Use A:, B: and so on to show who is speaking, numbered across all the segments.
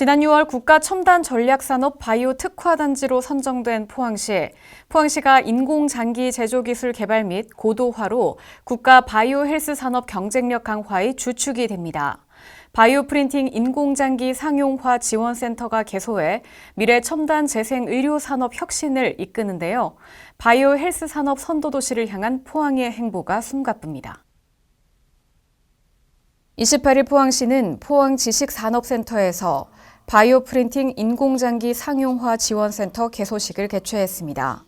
A: 지난 6월 국가첨단전략산업 바이오 특화단지로 선정된 포항시가 인공장기 제조기술 개발 및 고도화로 국가 바이오 헬스 산업 경쟁력 강화의 주축이 됩니다. 바이오 프린팅 인공장기 상용화 지원센터가 개소해 미래 첨단 재생 의료 산업 혁신을 이끄는데요. 바이오 헬스 산업 선도도시를 향한 포항의 행보가 숨가쁩니다. 28일 포항시는 포항지식산업센터에서 바이오 프린팅 인공장기 상용화 지원센터 개소식을 개최했습니다.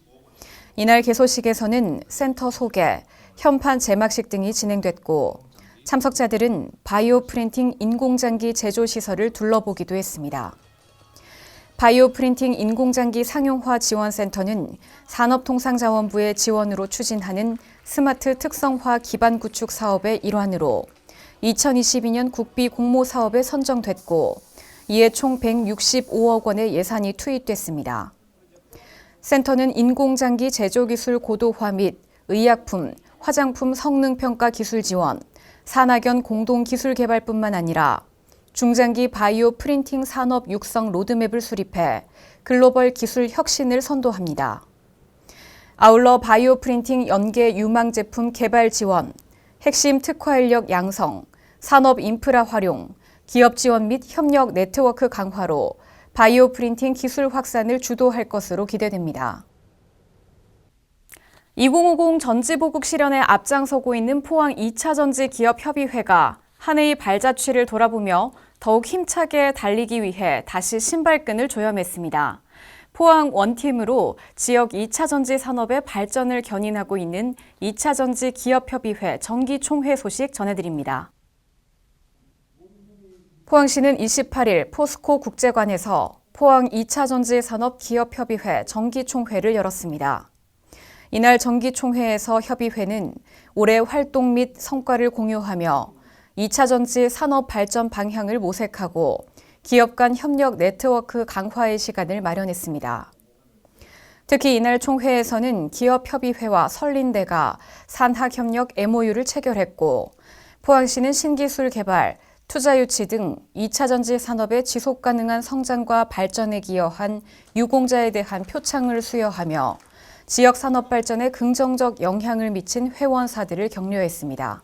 A: 이날 개소식에서는 센터 소개, 현판 제막식 등이 진행됐고 참석자들은 바이오 프린팅 인공장기 제조 시설을 둘러보기도 했습니다. 바이오 프린팅 인공장기 상용화 지원센터는 산업통상자원부의 지원으로 추진하는 스마트 특성화 기반 구축 사업의 일환으로 2022년 국비 공모 사업에 선정됐고 이에 총 165억 원의 예산이 투입됐습니다. 센터는 인공장기 제조기술 고도화 및 의약품, 화장품 성능평가 기술 지원, 산학연 공동기술개발뿐만 아니라 중장기 바이오 프린팅 산업 육성 로드맵을 수립해 글로벌 기술 혁신을 선도합니다. 아울러 바이오 프린팅 연계 유망 제품 개발 지원, 핵심 특화 인력 양성, 산업 인프라 활용, 기업 지원 및 협력 네트워크 강화로 바이오 프린팅 기술 확산을 주도할 것으로 기대됩니다. 2050 전지보국 실현에 앞장서고 있는 포항 2차전지 기업협의회가 한 해의 발자취를 돌아보며 더욱 힘차게 달리기 위해 다시 신발끈을 조여맸습니다. 포항 원팀으로 지역 2차전지 산업의 발전을 견인하고 있는 2차전지 기업협의회 정기총회 소식 전해드립니다. 포항시는 28일 포스코 국제관에서 포항 2차전지 산업 기업협의회 정기총회를 열었습니다. 이날 정기총회에서 협의회는 올해 활동 및 성과를 공유하며 2차전지 산업 발전 방향을 모색하고 기업 간 협력 네트워크 강화의 시간을 마련했습니다. 특히 이날 총회에서는 기업협의회와 설린대가 산학협력 MOU를 체결했고 포항시는 신기술 개발, 투자 유치 등 2차전지 산업의 지속가능한 성장과 발전에 기여한 유공자에 대한 표창을 수여하며 지역 산업 발전에 긍정적 영향을 미친 회원사들을 격려했습니다.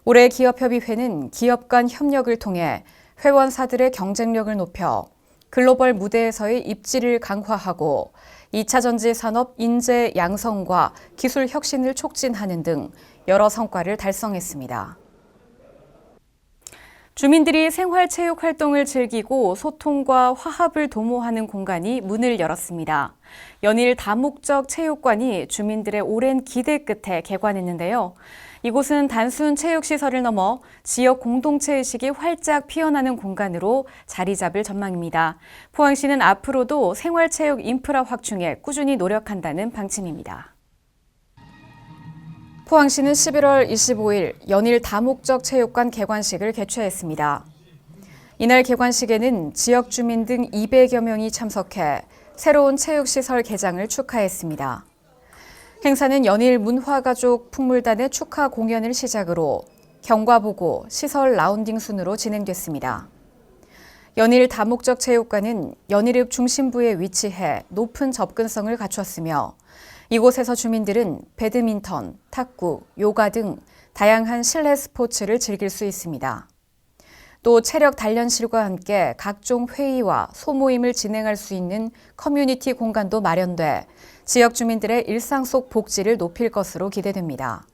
A: 올해 기업협의회는 기업 간 협력을 통해 회원사들의 경쟁력을 높여 글로벌 무대에서의 입지를 강화하고 2차전지 산업 인재 양성과 기술 혁신을 촉진하는 등 여러 성과를 달성했습니다. 주민들이 생활체육 활동을 즐기고 소통과 화합을 도모하는 공간이 문을 열었습니다. 연일 다목적 체육관이 주민들의 오랜 기대 끝에 개관했는데요. 이곳은 단순 체육시설을 넘어 지역 공동체의식이 활짝 피어나는 공간으로 자리 잡을 전망입니다. 포항시는 앞으로도 생활체육 인프라 확충에 꾸준히 노력한다는 방침입니다. 포항시는 11월 25일 연일 다목적 체육관 개관식을 개최했습니다. 이날 개관식에는 지역 주민 등 200여 명이 참석해 새로운 체육시설 개장을 축하했습니다. 행사는 연일 문화가족 풍물단의 축하 공연을 시작으로 경과보고, 시설 라운딩 순으로 진행됐습니다. 연일 다목적 체육관은 연일읍 중심부에 위치해 높은 접근성을 갖췄으며 이곳에서 주민들은 배드민턴, 탁구, 요가 등 다양한 실내 스포츠를 즐길 수 있습니다. 또 체력 단련실과 함께 각종 회의와 소모임을 진행할 수 있는 커뮤니티 공간도 마련돼 지역 주민들의 일상 속 복지를 높일 것으로 기대됩니다.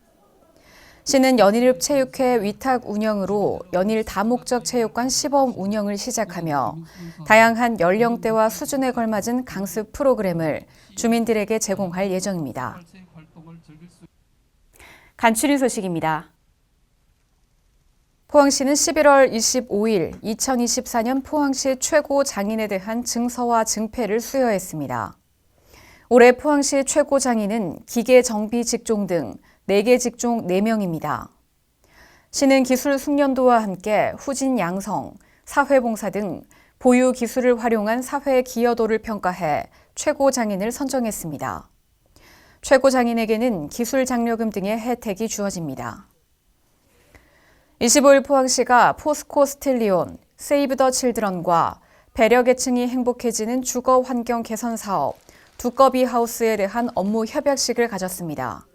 A: 시는 연일읍 체육회 위탁 운영으로 연일 다목적 체육관 시범 운영을 시작하며 다양한 연령대와 수준에 걸맞은 강습 프로그램을 주민들에게 제공할 예정입니다. 간추린 소식입니다. 포항시는 11월 25일 2024년 포항시 최고 장인에 대한 증서와 증패를 수여했습니다. 올해 포항시 최고 장인은 기계 정비 직종 등 4개 직종 4명입니다. 시는 기술 숙련도와 함께 후진 양성, 사회봉사 등 보유 기술을 활용한 사회 기여도를 평가해 최고 장인을 선정했습니다. 최고 장인에게는 기술 장려금 등의 혜택이 주어집니다. 25일 포항시가 포스코 스틸리온, 세이브 더 칠드런과 배려계층이 행복해지는 주거 환경 개선 사업, 두꺼비 하우스에 대한 업무 협약식을 가졌습니다.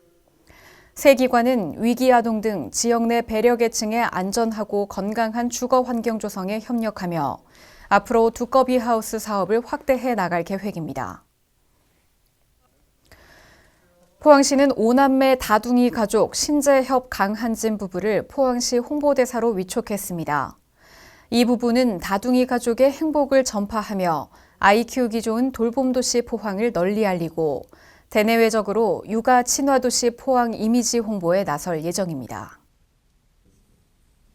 A: 세 기관은 위기 아동 등 지역 내 배려계층의 안전하고 건강한 주거 환경 조성에 협력하며 앞으로 두꺼비 하우스 사업을 확대해 나갈 계획입니다. 포항시는 5남매 다둥이 가족 신재협 강한진 부부를 포항시 홍보대사로 위촉했습니다. 이 부부는 다둥이 가족의 행복을 전파하며 아이 키우기 좋은 돌봄도시 포항을 널리 알리고 대내외적으로 육아 친화도시 포항 이미지 홍보에 나설 예정입니다.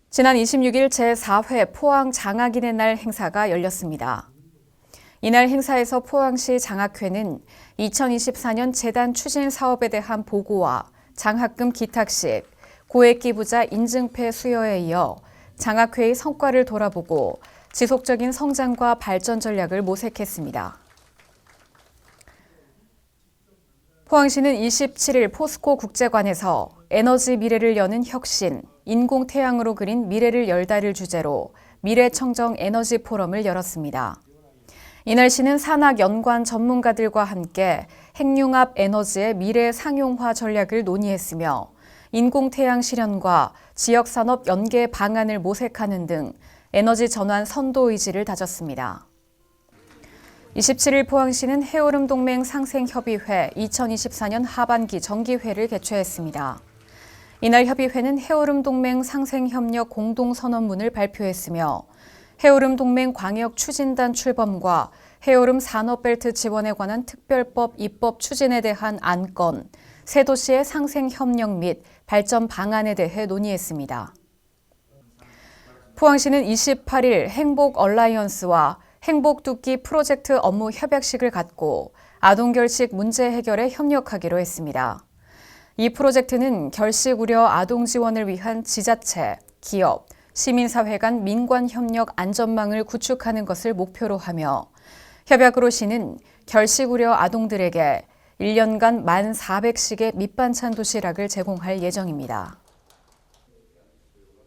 A: 지난 26일 제4회 포항 장학인의 날 행사가 열렸습니다. 이날 행사에서 포항시 장학회는 2024년 재단 추진 사업에 대한 보고와 장학금 기탁식, 고액 기부자 인증패 수여에 이어 장학회의 성과를 돌아보고 지속적인 성장과 발전 전략을 모색했습니다. 포항시는 27일 포스코 국제관에서 에너지 미래를 여는 혁신, 인공태양으로 그린 미래를 열다를 주제로 미래청정 에너지 포럼을 열었습니다. 이날 시는 산학 연관 전문가들과 함께 핵융합 에너지의 미래 상용화 전략을 논의했으며 인공태양 실현과 지역산업 연계 방안을 모색하는 등 에너지 전환 선도 의지를 다졌습니다. 27일 포항시는 해오름 동맹 상생협의회 2024년 하반기 정기회를 개최했습니다. 이날 협의회는 해오름 동맹 상생협력 공동선언문을 발표했으며 해오름 동맹 광역 추진단 출범과 해오름 산업벨트 지원에 관한 특별법 입법 추진에 대한 안건, 세 도시의 상생 협력 및 발전 방안에 대해 논의했습니다. 포항시는 28일 행복 얼라이언스와 행복 뚝기 프로젝트 업무 협약식을 갖고 아동 결식 문제 해결에 협력하기로 했습니다. 이 프로젝트는 결식 우려 아동 지원을 위한 지자체, 기업, 시민사회 간 민관 협력 안전망을 구축하는 것을 목표로 하며 협약으로 시는 결식 우려 아동들에게 1년간 1,400식의 밑반찬 도시락을 제공할 예정입니다.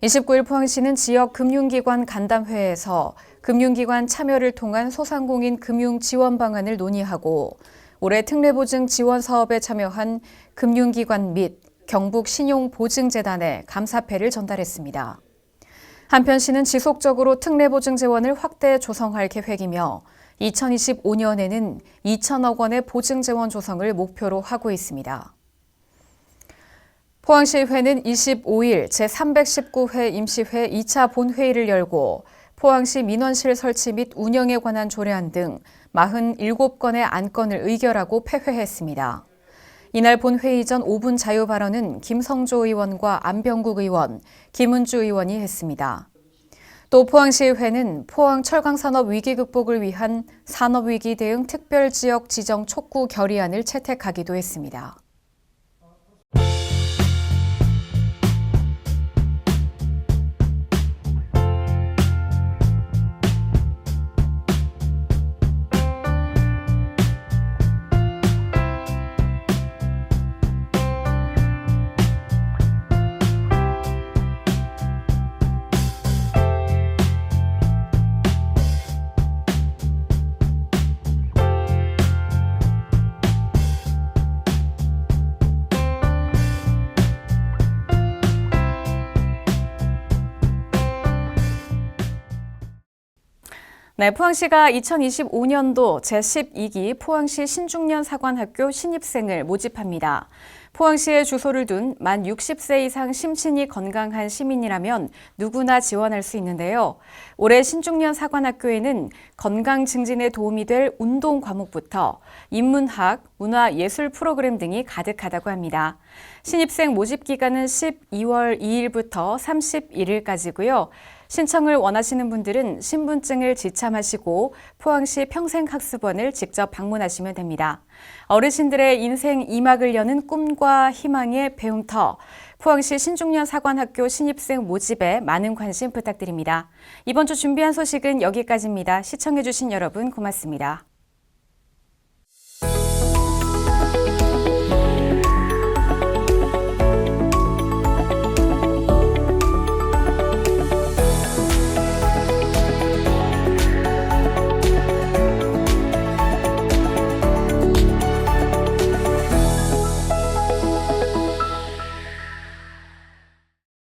A: 29일 포항시는 지역 금융기관 간담회에서 금융기관 참여를 통한 소상공인 금융 지원 방안을 논의하고 올해 특례보증 지원 사업에 참여한 금융기관 및 경북신용보증재단에 감사패를 전달했습니다. 한편 시는 지속적으로 특례보증 재원을 확대 조성할 계획이며 2025년에는 2천억 원의 보증 재원 조성을 목표로 하고 있습니다. 포항시의회는 25일 제319회 임시회 2차 본회의를 열고 포항시 민원실 설치 및 운영에 관한 조례안 등 47건의 안건을 의결하고 폐회했습니다. 이날 본회의 전 5분 자유 발언은 김성조 의원과 안병국 의원, 김은주 의원이 했습니다. 또 포항시의회는 포항 철강산업 위기 극복을 위한 산업위기 대응 특별지역 지정 촉구 결의안을 채택하기도 했습니다. 네, 포항시가 2025년도 제12기 포항시 신중년 사관학교 신입생을 모집합니다. 포항시에 주소를 둔 만 60세 이상 심신이 건강한 시민이라면 누구나 지원할 수 있는데요. 올해 신중년 사관학교에는 건강 증진에 도움이 될 운동 과목부터 인문학, 문화, 예술 프로그램 등이 가득하다고 합니다. 신입생 모집 기간은 12월 2일부터 31일까지고요. 신청을 원하시는 분들은 신분증을 지참하시고 포항시 평생학습원을 직접 방문하시면 됩니다. 어르신들의 인생 2막을 여는 꿈과 희망의 배움터, 포항시 신중년 사관학교 신입생 모집에 많은 관심 부탁드립니다. 이번 주 준비한 소식은 여기까지입니다. 시청해주신 여러분 고맙습니다.